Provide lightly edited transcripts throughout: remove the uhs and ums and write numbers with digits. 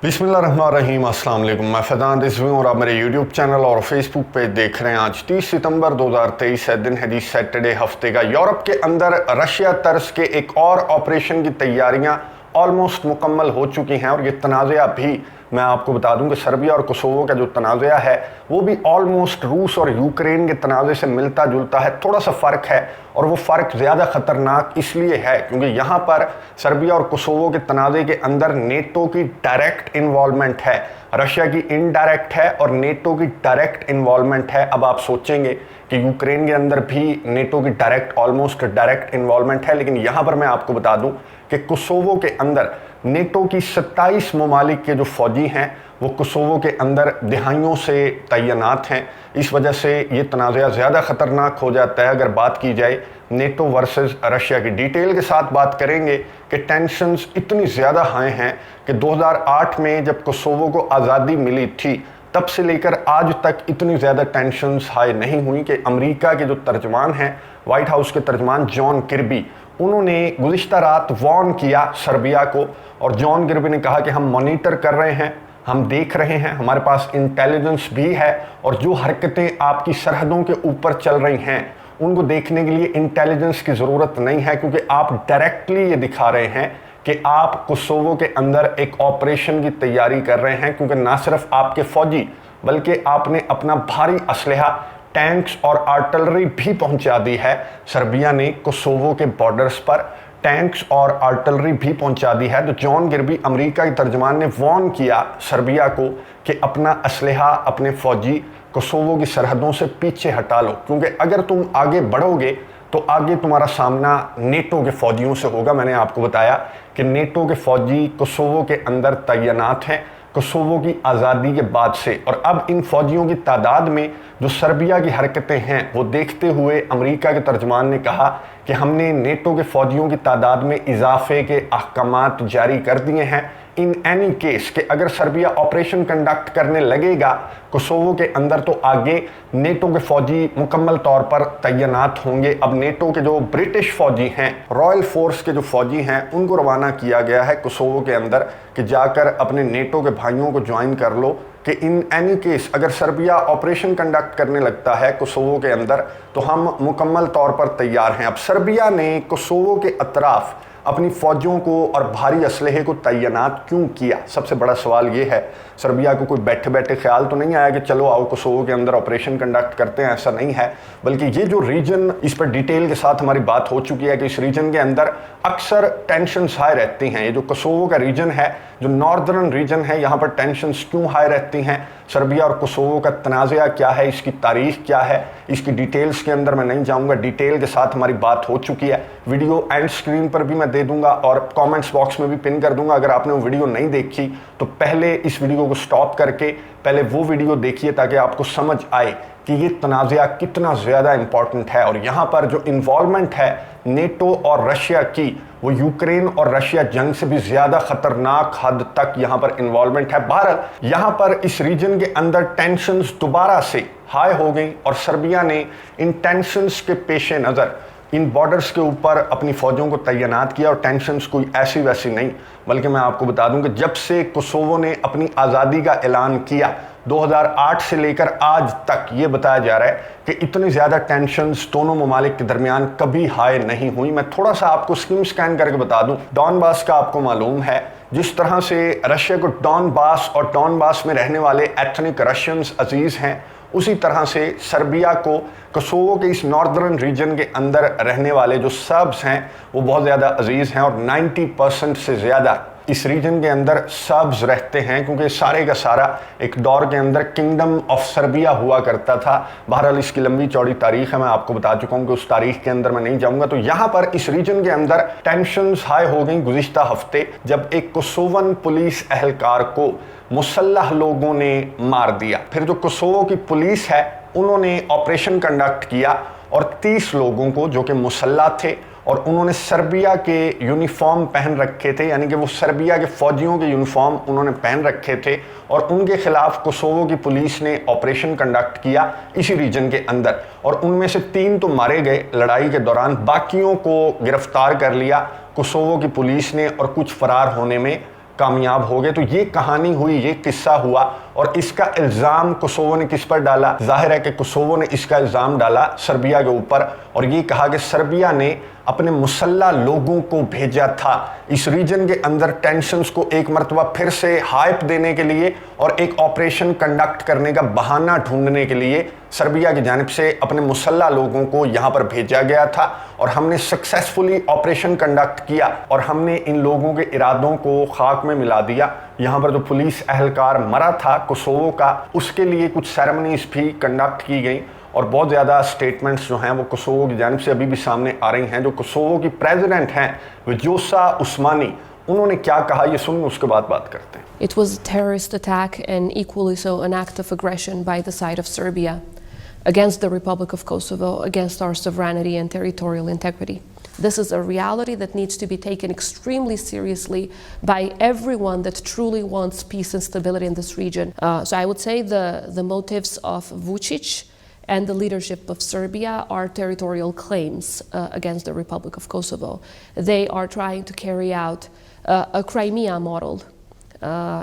बिस्मिल्लाहिर्रहमानिर्रहीम, अस्सलाम वालेकुम। मैं फैज़ान रिजवी और आप मेरे यूट्यूब चैनल और फेसबुक पेज देख रहे हैं। आज 30 सितंबर 2023 है, दिन है जी सैटरडे हफ्ते का। यूरोप के अंदर रशिया तर्ज के एक और ऑपरेशन की तैयारियां ऑलमोस्ट मुकम्मल हो चुकी हैं और ये तनाज़ा भी मैं आपको बता दूं कि सर्बिया और कोसोवो का जो तनाज़ा है वो भी ऑलमोस्ट रूस और यूक्रेन के तनाज़े से मिलता जुलता है। थोड़ा सा फ़र्क है और वो फ़र्क ज़्यादा ख़तरनाक इसलिए है क्योंकि यहाँ पर सर्बिया और कोसोवो के तनाज़े के अंदर नेटो की डायरेक्ट इन्वॉल्वमेंट है, रशिया की इनडायरेक्ट है और नेटो की डायरेक्ट इन्वॉल्वमेंट है। अब आप सोचेंगे कि यूक्रेन के अंदर भी नेटो की डायरेक्ट ऑलमोस्ट डायरेक्ट इन्वॉल्वमेंट है, लेकिन यहाँ पर मैं आपको बता दूँ कि कोसोवो के अंदर नेटो की 27 ममालिक के जो फौजी हैं वो कोसोवो के अंदर दिहाइयों से तैनात हैं। इस वजह से ये तनाज़ा ज़्यादा ख़तरनाक हो जाता है अगर बात की जाए नेटो वर्सेस रशिया की। डिटेल के साथ बात करेंगे कि टेंशन्स इतनी ज़्यादा हाई हैं कि 2008 में जब कोसोवो को आज़ादी मिली थी तब से लेकर आज तक इतनी ज़्यादा टेंशन्स हाई नहीं हुई कि अमेरिका के जो तर्जमान हैं, वाइट हाउस के तर्जमान जॉन किर्बी, उन्होंने गुज़िश्ता रात वार्न किया सर्बिया को और जॉन किर्बी ने कहा कि हम मॉनिटर कर रहे हैं, हम देख रहे हैं, हमारे पास इंटेलिजेंस भी है और जो हरकतें आपकी सरहदों के ऊपर चल रही हैं उनको देखने के लिए इंटेलिजेंस की ज़रूरत नहीं है क्योंकि आप डायरेक्टली ये दिखा रहे हैं कि आप कोसोवो के अंदर एक ऑपरेशन की तैयारी कर रहे हैं। क्योंकि ना सिर्फ आपके फौजी बल्कि आपने अपना भारी असलहा, टैंक्स और आर्टिलरी भी पहुंचा दी है। सर्बिया ने कोसोवो के बॉर्डर्स पर टैंक्स और आर्टिलरी भी पहुंचा दी है। तो जॉन किर्बी, अमेरिका के तर्जमान, ने वार्न किया सर्बिया को कि अपना असलहा, अपने फौजी कोसोवो की सरहदों से पीछे हटा लो क्योंकि अगर तुम आगे बढ़ोगे तो आगे तुम्हारा सामना नेटो के फौजियों से होगा। मैंने आपको बताया कि नेटो के फौजी कोसोवो के अंदर तैनात हैं कोसोवो की आज़ादी के बाद से, और अब इन फौजियों की तादाद में जो सर्बिया की हरकतें हैं वो देखते हुए अमेरिका के तर्जमान ने कहा कि हमने नेटो के फौजियों की तादाद में इजाफे के अहकामात जारी कर दिए हैं। इन एनी केस कि अगर सर्बिया ऑपरेशन कंडक्ट करने लगेगा कोसोवो के अंदर तो आगे नेटो के फौजी मुकम्मल तौर पर तैनात होंगे। अब नेटो के जो ब्रिटिश फौजी हैं, रॉयल फोर्स के जो फौजी हैं, उनको रवाना किया गया है कोसोवो के अंदर कि जाकर अपने नेटो के भाइयों को ज्वाइन कर लो कि इन एनी केस अगर सर्बिया ऑपरेशन कंडक्ट करने लगता है कोसोवो के अंदर तो हम मुकम्मल तौर पर तैयार हैं। अब सर्बिया ने कोसोवो के अतराफ अपनी फ़ौजियों को और भारी असलहे को तैनात क्यों किया? सबसे बड़ा सवाल ये है, सर्बिया को कोई बैठे बैठे ख्याल तो नहीं आया कि चलो आओ कोसोवो के अंदर ऑपरेशन कंडक्ट करते हैं, ऐसा नहीं है। बल्कि ये जो रीजन, इस पर डिटेल के साथ हमारी बात हो चुकी है कि इस रीजन के अंदर अक्सर टेंशन्स हाई रहती हैं। ये जो कोसोवो का रीजन है, जो नॉर्दर्न रीजन है, यहाँ पर टेंशन्स क्यों हाई रहती हैं? सर्बिया और कोसोवो का तनाज़ा क्या है, इसकी तारीख क्या है, इसकी डिटेल्स के अंदर मैं नहीं जाऊँगा। डिटेल के साथ हमारी बात हो चुकी है। वीडियो एंड स्क्रीन पर भी मैं दे दूंगा और कमेंट्स बॉक्स में भी पिन कर दूंगा। अगर आपने वो वीडियो नहीं देखी तो पहले इस वीडियो को स्टॉप करके पहले वो वीडियो देखिए ताकि आपको समझ आए कि ये तनाज़ा कितना ज़्यादा इंपॉर्टेंट है। और यहाँ पर जो इन्वॉल्वमेंट है नेटो और रशिया की, वो यूक्रेन और रशिया जंग से भी ज़्यादा ख़तरनाक हद तक यहाँ पर इन्वॉल्वमेंट है। भारत यहाँ पर इस रीजन के अंदर टेंशन्स दोबारा से हाई हो गई और सर्बिया ने इन टेंशन्स के पेश नज़र इन बॉर्डर्स के ऊपर अपनी फ़ौजों को तैनात किया। और टेंशन्स कोई ऐसी वैसी नहीं, बल्कि मैं आपको बता दूं कि जब से कोसोवो ने अपनी आज़ादी का ऐलान किया 2008 से लेकर आज तक ये बताया जा रहा है कि इतनी ज़्यादा टेंशन्स दोनों ममालिक के दरमियान कभी हाई नहीं हुई। मैं थोड़ा सा आपको स्क्रीन स्कैन करके बता दूं, डॉनबास का आपको मालूम है, जिस तरह से रशिया को डॉनबास और डॉनबास में रहने वाले एथनिक रशियंस अजीज़ हैं, उसी तरह से सर्बिया को कोसोवो के इस नॉर्दर्न रीजन के अंदर रहने वाले जो सर्ब्स हैं वो बहुत ज़्यादा अजीज़ हैं। और 90% से ज़्यादा इस रीजन के अंदर सर्ब्स रहते हैं क्योंकि सारे का सारा एक दौर के अंदर किंगडम ऑफ सर्बिया हुआ करता था। बहरहाल इसकी लंबी चौड़ी तारीख है, मैं आपको बता चुका हूँ कि उस तारीख के अंदर मैं नहीं जाऊँगा। तो यहाँ पर इस रीजन के अंदर टेंशन्स हाई हो गई गुज़िश्ता हफ्ते जब एक कोसोवन पुलिस एहलकार को मुसल्लह लोगों ने मार दिया। फिर जो कोसोवो की पुलिस है उन्होंने ऑपरेशन कंडक्ट किया और 30 लोगों को जो कि मुसल्लह थे और उन्होंने सर्बिया के यूनिफॉर्म पहन रखे थे, यानी कि वो सर्बिया के फौजियों के यूनिफॉर्म उन्होंने पहन रखे थे और उनके खिलाफ कोसोवो की पुलिस ने ऑपरेशन कंडक्ट किया इसी रीजन के अंदर। और उनमें से 3 तो मारे गए लड़ाई के दौरान, बाकियों को गिरफ्तार कर लिया कोसोवो की पुलिस ने और कुछ फरार होने में कामयाब हो गए। तो ये कहानी हुई, ये किस्सा हुआ और इसका इल्ज़ाम कोसोवो ने किस पर डाला? जाहिर है कि कोसोवो ने इसका इल्ज़ाम डाला सर्बिया के ऊपर और ये कहा कि सर्बिया ने अपने मुसल्ला लोगों को भेजा था इस रीजन के अंदर टेंशन्स को एक मरतबा फिर से हाइप देने के लिए और एक ऑपरेशन कंडक्ट करने का बहाना ढूंढने के लिए सर्बिया की जानिब से अपने मुसल्ला लोगों को यहाँ पर भेजा गया था और हमने सक्सेसफुली ऑपरेशन कंडक्ट किया और हमने इन लोगों के इरादों को खाक में मिला दिया। यहाँ पर जो पुलिस एहलकार मरा था कोसोवो का, उसके लिए कुछ सेरेमनीज भी कंडक्ट की गई और बहुत ज़्यादा स्टेटमेंट्स जो हैं वो कोसोवो की जानिब से अभी भी सामने आ रही हैं। जो कोसोवो की प्रेसिडेंट हैं विजोसा उस्मानी, उन्होंने क्या कहा ये सुनिए, उसके बाद बात करते हैं। It was a terrorist attack and equally so an act of aggression by the side of Serbia against the Republic of Kosovo, against our sovereignty and territorial integrity. This is a reality that needs to be taken extremely seriously by everyone that truly wants peace and stability in this region. So I would say the motives of Vučić and the leadership of Serbia are territorial claims against the Republic of Kosovo. They are trying to carry out a Crimea model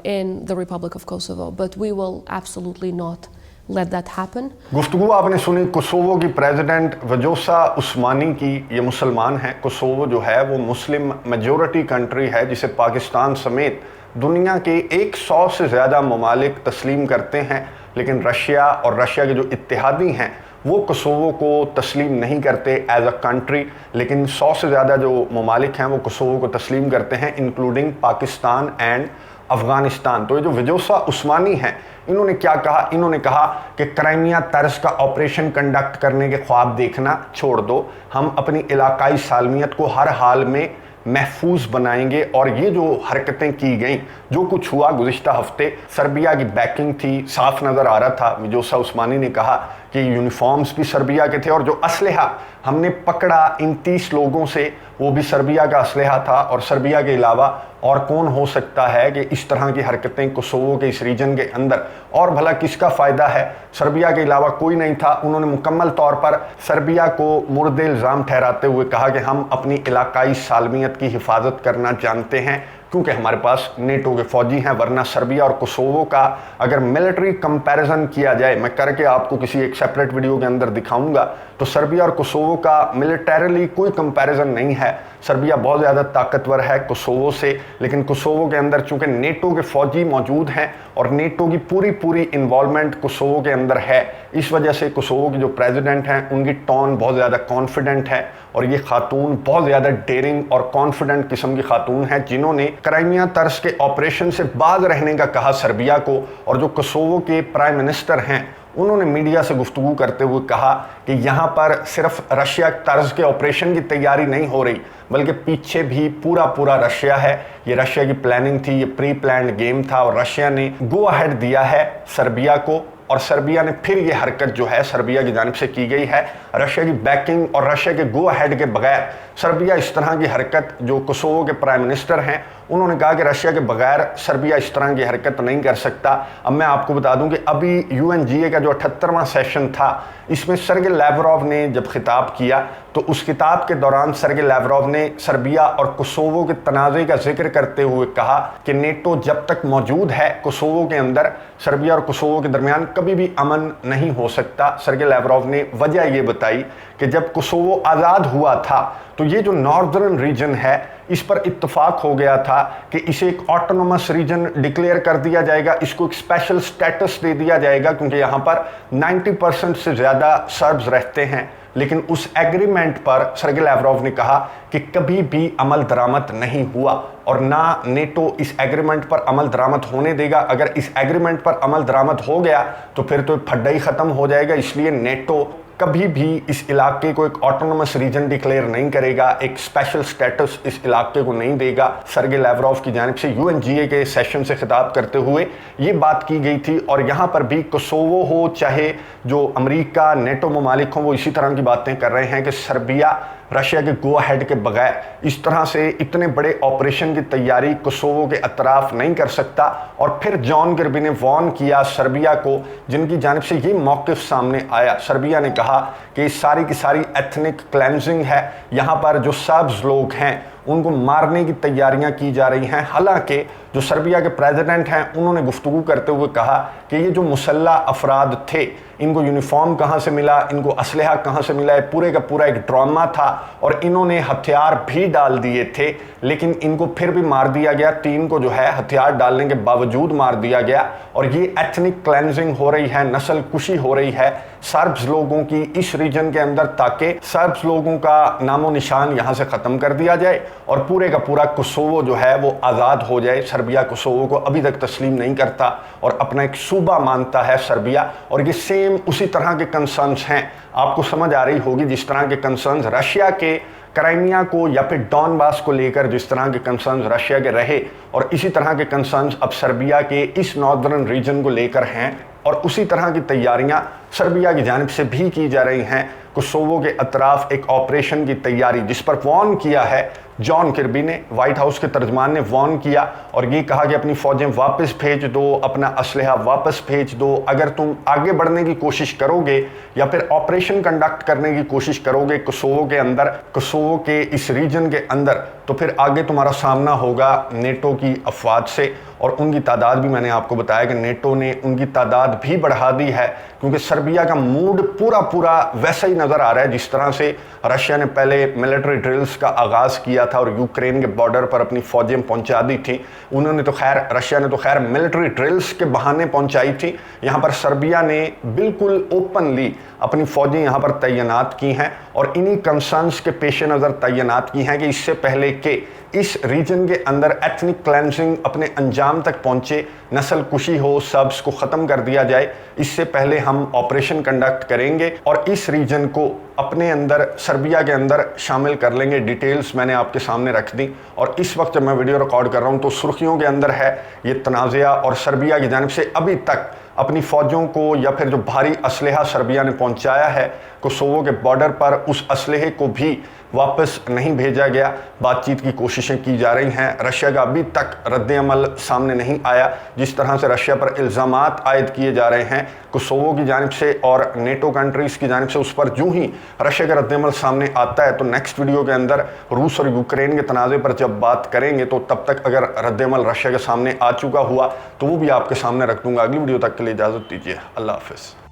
in the Republic of Kosovo, but we will absolutely not let that happen. गुफ्तगू आपने सुनी Kosovo की president वजोसा उस्मानी की। ये मुसलमान हैं। Kosovo जो है वो मुस्लिम मेजॉरिटी कंट्री है जिसे पाकिस्तान समेत दुनिया के 100 से ज़्यादा ममालिक तस्लीम करते हैं, लेकिन रशिया और रशिया के जो इत्तेहादी हैं वो कोसोवो को तस्लीम नहीं करते एज अ कंट्री, लेकिन 100 से ज़्यादा जो ममालिक हैं वो कोसोवो को तस्लीम करते हैं, इंक्लूडिंग पाकिस्तान एंड अफ़गानिस्तान। तो ये जो विजोसा उस्मानी हैं, इन्होंने क्या कहा? इन्होंने कहा कि क्राइमिया तर्ज का ऑपरेशन कंडक्ट करने के ख्वाब देखना छोड़ दो, हम अपनी इलाकाई सालमियत को हर हाल में महफूज बनाएंगे। और ये जो हरकतें की गई, जो कुछ हुआ गुज़िश्ता हफ्ते, सर्बिया की बैकिंग थी, साफ नज़र आ रहा था। विजोसा उस्मानी ने कहा कि यूनिफॉर्म्स भी सर्बिया के थे और जो असलहा हमने पकड़ा इन 30 लोगों से वो भी सर्बिया का असलहा था और सर्बिया के अलावा और कौन हो सकता है कि इस तरह की हरकतें कोसोवो के इस रीजन के अंदर, और भला किसका फ़ायदा है? सर्बिया के अलावा कोई नहीं था। उन्होंने मुकम्मल तौर पर सर्बिया को मुर्द इल्ज़ाम ठहराते हुए कहा कि हम अपनी इलाकाई सालमियत की हिफाजत करना जानते हैं क्योंकि हमारे पास नेटो के फ़ौजी हैं, वरना सर्बिया और कोसोवो का अगर मिलिट्री कंपैरिजन किया जाए, मैं करके आपको किसी एक सेपरेट वीडियो के अंदर दिखाऊंगा, तो सर्बिया और कोसोवो का मिलिटरीली कोई कंपैरिजन नहीं है। सर्बिया बहुत ज़्यादा ताकतवर है कोसोवो से, लेकिन कोसोवो के अंदर चूँकि नेटो के फ़ौजी मौजूद हैं और नेटो की पूरी इन्वॉल्वमेंट कोसोवो के अंदर है, इस वजह से कोसोवो की जो प्रेसिडेंट हैं उनकी टोन बहुत ज़्यादा कॉन्फिडेंट है और ये खातून बहुत ज़्यादा डेयरिंग और कॉन्फिडेंट किस्म की खातून है जिन्होंने क्राइमिया तर्ज के ऑपरेशन से बाज रहने का कहा सर्बिया को। और जो कोसोवो के प्राइम मिनिस्टर हैं उन्होंने मीडिया से गुफ्तगू करते हुए कहा कि यहाँ पर सिर्फ रशिया तर्ज के ऑपरेशन की तैयारी नहीं हो रही, बल्कि पीछे भी पूरा रशिया है। ये रशिया की प्लानिंग थी, ये प्री प्लान्ड गेम था और रशिया ने गो अहेड दिया है सर्बिया को और सर्बिया ने फिर ये हरकत जो है सर्बिया की जानिब से की गई है। रशिया की बैकिंग और रशिया के गो अहेड के बगैर सर्बिया इस तरह की हरकत, जो कोसोवो के प्राइम मिनिस्टर हैं उन्होंने कहा कि रशिया के बगैर सर्बिया इस तरह की हरकत नहीं कर सकता। अब मैं आपको बता दूं कि अभी UNGA का जो 78वां सेशन था, इसमें सर्गे लैवरोव ने जब खिताब किया तो उस खिताब के दौरान सर्गे लैवरोव ने सर्बिया और कोसोवो के तनाज़े का जिक्र करते हुए कहा कि नेटो जब तक मौजूद है कोसोवो के अंदर, सर्बिया और कोसोवो के दरमियान कभी भी अमन नहीं हो सकता। सर्गे लैवरोव ने वजह ये बताई कि जब कोसोवो आज़ाद हुआ था तो ये जो नॉर्दर्न रीजन है इस पर इत्तफाक हो गया था कि इसे एक ऑटोनोमस रीजन डिक्लेयर कर दिया जाएगा, इसको एक स्पेशल स्टेटस दे दिया जाएगा क्योंकि यहाँ पर 90% से ज़्यादा सर्ब्स रहते हैं। लेकिन उस एग्रीमेंट पर सर्गे लैवरोव ने कहा कि कभी भी अमल दरामद नहीं हुआ और ना नेटो इस एग्रीमेंट पर अमल दरामद होने देगा। अगर इस एग्रीमेंट पर अमल दरामद हो गया तो फिर तो फड्डा ही ख़त्म हो जाएगा। इसलिए नेटो कभी भी इस इलाके को एक ऑटोनोमस रीजन डिक्लेयर नहीं करेगा, एक स्पेशल स्टेटस इस इलाके को नहीं देगा। सर्गे लैवरोव की जानिब से UNGA के सेशन से खिताब करते हुए ये बात की गई थी और यहाँ पर भी कोसोवो हो चाहे जो अमेरिका नेटो ममालिक हों वो इसी तरह की बातें कर रहे हैं कि सर्बिया रशिया के गो अहेड के बगैर इस तरह से इतने बड़े ऑपरेशन की तैयारी कोसोवो के अतराफ नहीं कर सकता। और फिर जॉन किर्बी ने वॉर्न किया सर्बिया को, जिनकी जानिब से ये मौक़िफ़ सामने आया। सर्बिया ने कहा कि सारी की सारी एथनिक क्लेंजिंग है, यहाँ पर जो सर्ब्स लोग हैं उनको मारने की तैयारियां की जा रही हैं। हालांकि जो सर्बिया के प्रेसिडेंट हैं उन्होंने गुफ्तगू करते हुए कहा कि ये जो मुसल्ला अफराद थे, इनको यूनिफॉर्म कहाँ से मिला, इनको असलहा कहाँ से मिला, पूरे का पूरा एक ड्रामा था और इन्होंने हथियार भी डाल दिए थे, लेकिन इनको फिर भी मार दिया गया। 3 को जो है हथियार डालने के बावजूद मार दिया गया। और ये एथनिक क्लेंजिंग हो रही है, नस्ल कुशी हो रही है सर्ब्स लोगों की इस रीजन के अंदर, ताकि सर्ब्स लोगों का नामो निशान यहाँ से ख़त्म कर दिया जाए और पूरे का पूरा कोसोवो जो है वो आज़ाद हो जाए। सर्बिया कोसोवो को अभी तक तस्लीम नहीं करता और अपना एक सूबा मानता है सर्बिया। और ये सेम उसी तरह के कंसर्न्स हैं, आपको समझ आ रही होगी जिस तरह के कंसर्न्स रशिया के क्राइमिया को या फिर डॉनबास को लेकर जिस तरह के कंसर्न्स रशिया के रहे, और इसी तरह के कंसर्न्स अब सर्बिया के इस नॉर्दर्न रीजन को लेकर हैं। और उसी तरह की तैयारियां सर्बिया की जानिब से भी की जा रही हैं। कोसोवो के अतराफ एक ऑपरेशन की तैयारी, जिस पर वॉर्न किया है जॉन किर्बी ने, व्हाइट हाउस के तर्जमान ने वॉर्न किया और ये कहा कि अपनी फौजें वापस भेज दो, अपना असलहा वापस भेज दो। अगर तुम आगे बढ़ने की कोशिश करोगे या फिर ऑपरेशन कंडक्ट करने की कोशिश करोगे कोसोवो के अंदर, कोसोवो के इस रीजन के अंदर, तो फिर आगे तुम्हारा सामना होगा नेटो की अफवाज से। और उनकी तादाद भी मैंने आपको बताया कि नेटो ने उनकी तादाद भी बढ़ा दी है, क्योंकि सर्बिया का मूड पूरा वैसा ही नज़र आ रहा है जिस तरह से रशिया ने पहले मिलिट्री ड्रिल्स का आगाज़ किया था और यूक्रेन के बॉर्डर पर अपनी फौजें पहुंचा दी थी। रशिया ने तो खैर मिलिट्री ड्रिल्स के बहाने पहुंचाई थी। यहाँ पर सर्बिया ने बिल्कुल ओपनली अपनी फौजें यहाँ पर तैनात की हैं और इन्हीं कंसर्न्स के पेश नज़र तैनात की हैं कि इससे पहले कि इस रीजन के अंदर एथनिक क्लेंजिंग अपने अंजाम तक पहुंचे, नस्ल कुशी हो, सर्ब्स को ख़त्म कर दिया जाए, इससे पहले हम ऑपरेशन कंडक्ट करेंगे और इस रीजन को अपने अंदर, सर्बिया के अंदर शामिल कर लेंगे। डिटेल्स मैंने आपके सामने रख दी। और इस वक्त जब मैं वीडियो रिकॉर्ड कर रहा हूँ तो सुर्खियों के अंदर है ये तनाज़ा, और सर्बिया की जानिब से अभी तक अपनी फ़ौजों को या फिर जो भारी असलहा सर्बिया ने पहुंचाया है कोसोवो के बॉर्डर पर, उस असलहे को भी वापस नहीं भेजा गया। बातचीत की कोशिशें की जा रही हैं। रशिया का अभी तक रद्द-ए-अमल सामने नहीं आया। जिस तरह से रशिया पर इल्ज़ामात आयद किए जा रहे हैं कोसोवो की जानिब से और नेटो कंट्रीज़ की जानिब से, उस पर यूं ही रशिया का रद्द-ए-अमल सामने आता है तो नेक्स्ट वीडियो के अंदर रूस और यूक्रेन के तनाज़े पर जब बात करेंगे तो तब तक अगर रद्द-ए-अमल रशिया के सामने आ चुका हुआ तो वो भी आपके सामने रख दूंगा। अगली वीडियो तक के लिए इजाज़त दीजिए। अल्लाह हाफ़िज़।